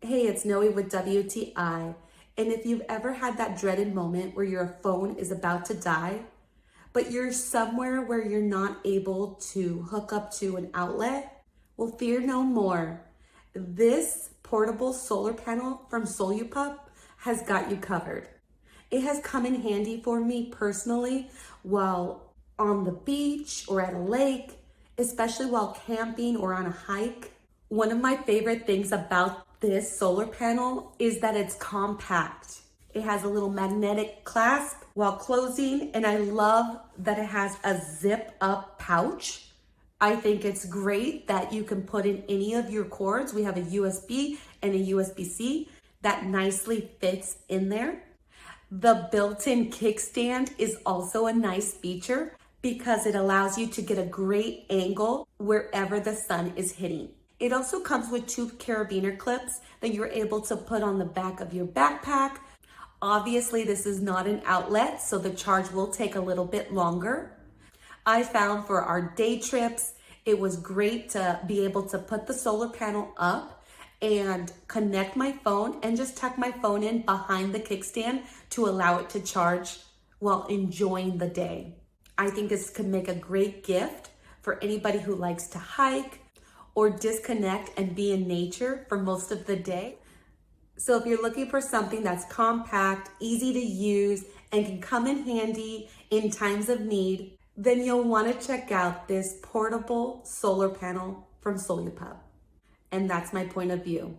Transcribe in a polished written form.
Hey, it's Noe with WTI. And if you've ever had that dreaded moment where your phone is about to die, but you're somewhere where you're not able to hook up to an outlet, well, fear no more. This portable solar panel from SOLUPUP has got you covered. It has come in handy for me personally while on the beach or at a lake, especially while camping or on a hike. One of my favorite things about this solar panel is that it's compact. It has a little magnetic clasp while closing, and I love that it has a zip up pouch. I think it's great that you can put in any of your cords. We have a USB and a USB-C that nicely fits in there. The built-in kickstand is also a nice feature because it allows you to get a great angle wherever the sun is hitting. It also comes with 2 carabiner clips that you're able to put on the back of your backpack. Obviously, this is not an outlet, so the charge will take a little bit longer. I found for our day trips, it was great to be able to put the solar panel up and connect my phone and just tuck my phone in behind the kickstand to allow it to charge while enjoying the day. I think this could make a great gift for anybody who likes to hike or disconnect and be in nature for most of the day. So if you're looking for something that's compact, easy to use, and can come in handy in times of need, then you'll want to check out this portable solar panel from SOLUPUP. And that's my point of view.